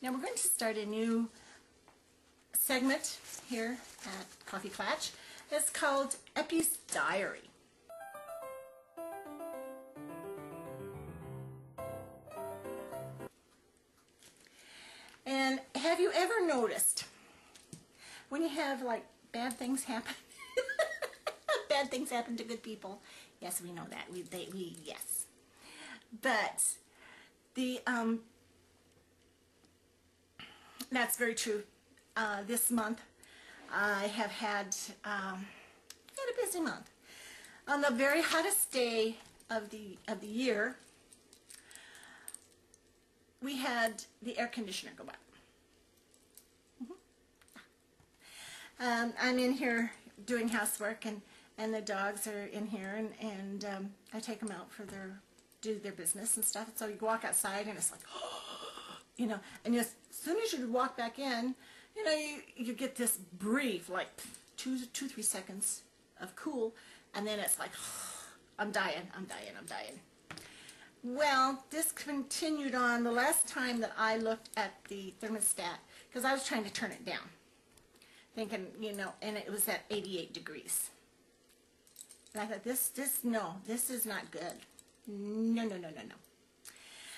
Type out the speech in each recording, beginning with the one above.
Now we're going to start a new segment here at Coffee Clatch. It's called Eppie's Diary. And have you ever noticed when you have like bad things happen? Bad things happen to good people. Yes, we know that. Yes. But the that's very true. This month I have had a busy month. On the very hottest day of the year, we had the air conditioner go out. I'm in here doing housework, and the dogs are in here, and I take them out for do their business and stuff. So you walk outside, and it's like, you know, and as soon as you walk back in, you know, you get this brief, like 2-3 seconds of cool, and then it's like, I'm dying. Well, this continued on the last time that I looked at the thermostat, because I was trying to turn it down, thinking, you know, and it was at 88 degrees. And I thought, this is not good. No.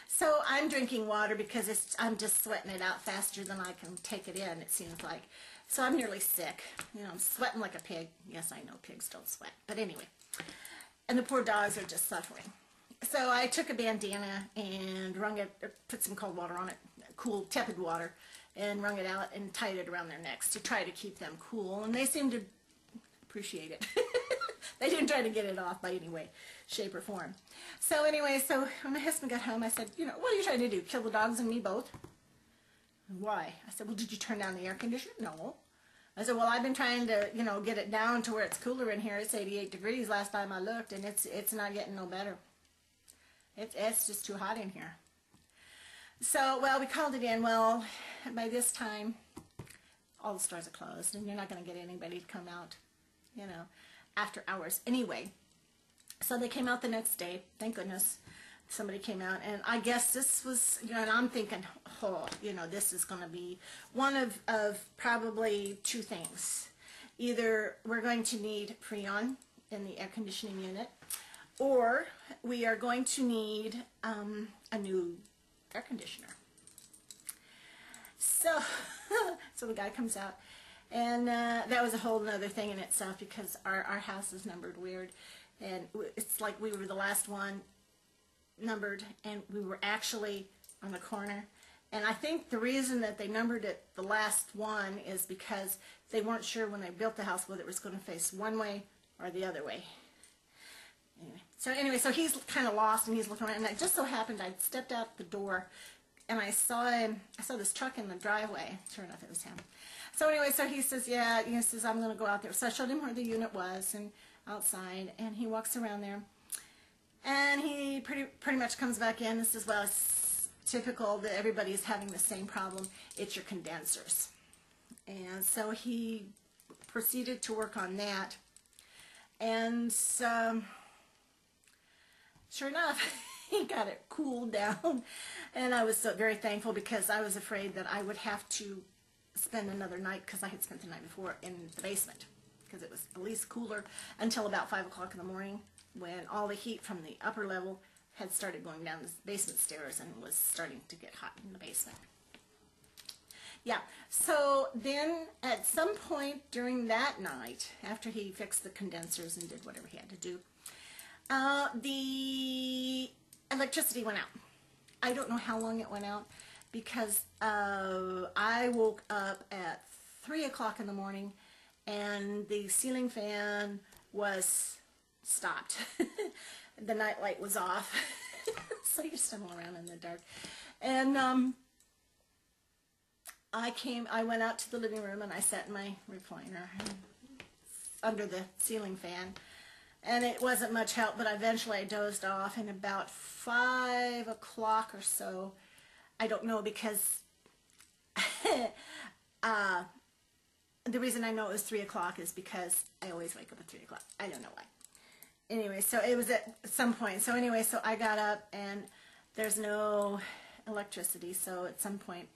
So I'm drinking water because I'm just sweating it out faster than I can take it in, it seems like. So I'm nearly sick. You know, I'm sweating like a pig. Yes, I know pigs don't sweat. But anyway. And the poor dogs are just suffering. So I took a bandana and wrung it, put some cold water on it, cool, tepid water, and wrung it out and tied it around their necks to try to keep them cool. And they seemed to appreciate it. They didn't try to get it off by any way, shape, or form. So anyway, so when my husband got home, I said, you know, what are you trying to do, kill the dogs and me both? Why? I said, well, did you turn down the air conditioner? No. I said, well, I've been trying to, you know, get it down to where it's cooler in here. It's 88 degrees last time I looked, and it's not getting no better. It's just too hot in here. So, well, we called it in. Well, by this time, all the stores are closed, and you're not going to get anybody to come out, you know, after hours anyway. So they came out the next day. Thank goodness somebody came out, and I guess this was, you know, and I'm thinking, oh, you know, this is going to be one of probably two things. Either we're going to need Freon in the air conditioning unit, or we are going to need a new air conditioner. So, so the guy comes out, and that was a whole other thing in itself, because our house is numbered weird, and it's like we were the last one numbered, and we were actually on the corner. And I think the reason that they numbered it the last one is because they weren't sure when they built the house whether it was going to face one way or the other way. Anyway, so he's kind of lost, and he's looking around, and it just so happened I stepped out the door, and I saw this truck in the driveway. Sure enough, it was him. So anyway, so he says, yeah, he says, I'm going to go out there. So I showed him where the unit was, and outside, and he walks around there, and he pretty much comes back in and says, well, it's typical that everybody's having the same problem. It's your condensers. And so he proceeded to work on that, and sure enough, he got it cooled down, and I was so very thankful, because I was afraid that I would have to spend another night, because I had spent the night before in the basement, because it was at least cooler until about 5 o'clock in the morning, when all the heat from the upper level had started going down the basement stairs and was starting to get hot in the basement. Yeah, so then at some point during that night, after he fixed the condensers and did whatever he had to do, the electricity went out. I don't know how long it went out, because I woke up at 3 o'clock in the morning, and the ceiling fan was stopped. The night light was off. So you're stumbling around in the dark. And I went out to the living room, and I sat in my recliner under the ceiling fan. And it wasn't much help, but eventually I dozed off, and about 5 o'clock or so, I don't know, because the reason I know it was 3 o'clock is because I always wake up at 3 o'clock. I don't know why. Anyway, so it was at some point. So anyway, so I got up, and there's no electricity, so at some point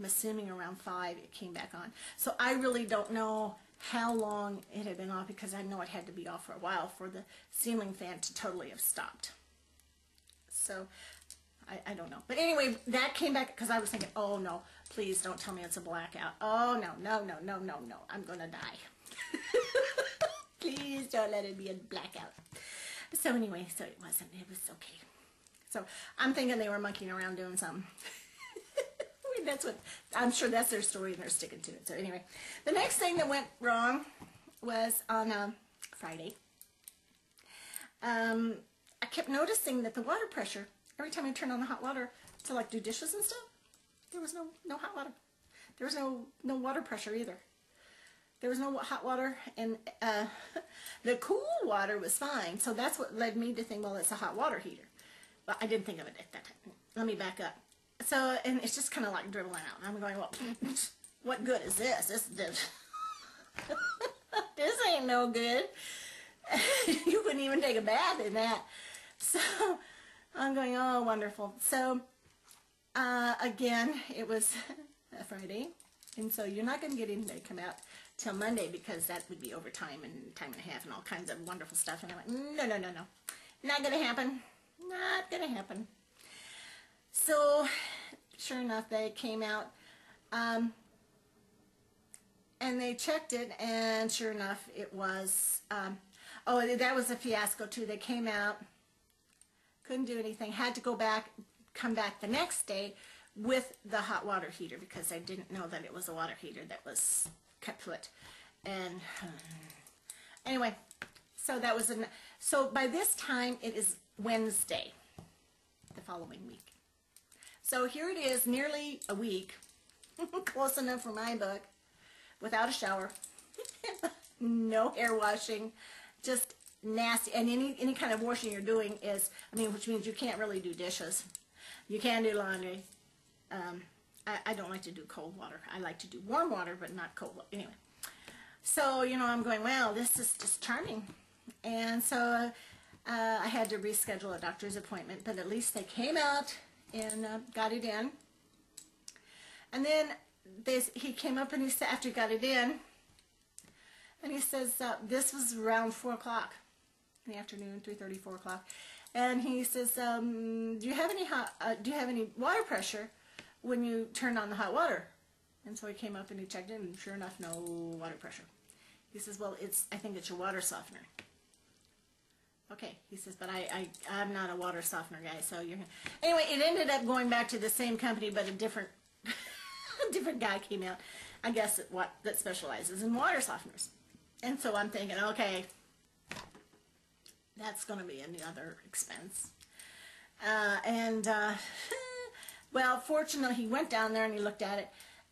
I'm assuming around 5 it came back on. So I really don't know how long it had been off, because I know it had to be off for a while for the ceiling fan to totally have stopped. So I don't know. But anyway, that came back because I was thinking, oh no, please don't tell me it's a blackout. Oh no, no, no, no, no, no. I'm going to die. Please don't let it be a blackout. So anyway, so it wasn't. It was okay. So I'm thinking they were monkeying around doing something. That's what, I'm sure that's their story and they're sticking to it. So anyway, the next thing that went wrong was on Friday. I kept noticing that the water pressure, every time I turned on the hot water to like do dishes and stuff, there was no hot water. There was no water pressure either. There was no hot water, and the cool water was fine. So that's what led me to think, well, it's a hot water heater. But I didn't think of it at that time. Let me back up. So, and it's just kind of like dribbling out. And I'm going, well, what good is this? This ain't no good. You couldn't even take a bath in that. So, I'm going, oh, wonderful. So, again, it was a Friday. And so you're not going to get anybody to come out till Monday, because that would be overtime and time and a half and all kinds of wonderful stuff. And I went, no, no, no, no. Not going to happen. Not going to happen. So, sure enough, they came out, and they checked it, and sure enough, it was, oh, that was a fiasco too. They came out, couldn't do anything, had to go back, come back the next day with the hot water heater, because I didn't know that it was a water heater that was kaput. And anyway, so that was, so by this time, it is Wednesday, the following week. So here it is, nearly a week, close enough for my book, without a shower, no hair washing, just nasty. And any kind of washing you're doing is, I mean, which means you can't really do dishes. You can do laundry. I don't like to do cold water. I like to do warm water, but not cold water. Anyway, so, you know, I'm going, well, this is just charming. And so I had to reschedule a doctor's appointment, but at least they came out and got it in. And then he came up and he said, after he got it in, and he says, this was around 4 o'clock in the afternoon, 3:30, 4 o'clock. And he says, do you have any water pressure when you turned on the hot water? And so he came up and he checked it, and sure enough, no water pressure. He says, well, I think it's your water softener. Okay, he says, but I'm not a water softener guy, so you're... Anyway, it ended up going back to the same company, but a different different guy came out, I guess, that specializes in water softeners. And so I'm thinking, okay, that's going to be another expense. Well, fortunately, he went down there and he looked at it,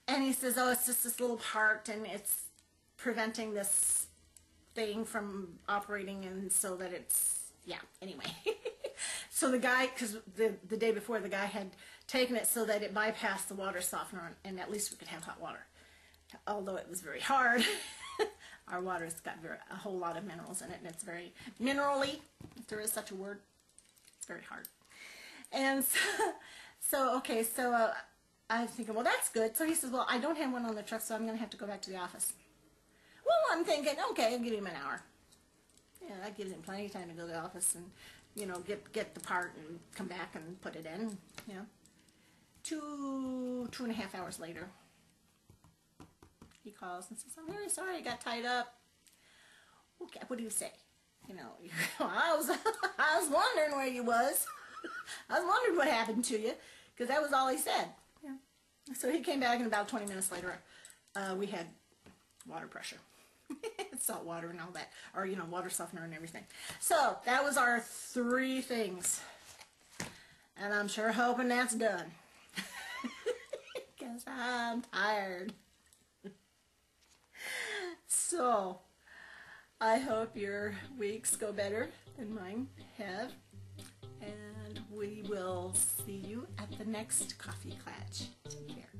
and he says, oh, it's just this little part, and it's preventing this thing from operating, and so that it's, yeah, anyway. So the guy, because the day before, the guy had taken it so that it bypassed the water softener, and at least we could have hot water. Although it was very hard. Our water's got a whole lot of minerals in it, and it's very mineral-y, if there is such a word. It's very hard. And so okay, so I was thinking, well, that's good. So he says, well, I don't have one on the truck, so I'm going to have to go back to the office. Well, I'm thinking, okay, I'll give him an hour. Yeah, that gives him plenty of time to go to the office and, you know, get the part and come back and put it in, you know. 2.5 hours later, he calls and says, I'm very sorry, I got tied up. Okay, what do you say? You know, I was wondering where you was. I was wondering what happened to you, because that was all he said. Yeah. So he came back, and about 20 minutes later, we had water pressure. Salt water and all that, or, you know, water softener and everything. So that was our 3 things, and I'm sure hoping that's done, because I'm tired. So I hope your weeks go better than mine have, and we will see you at the next coffee clutch. Take care.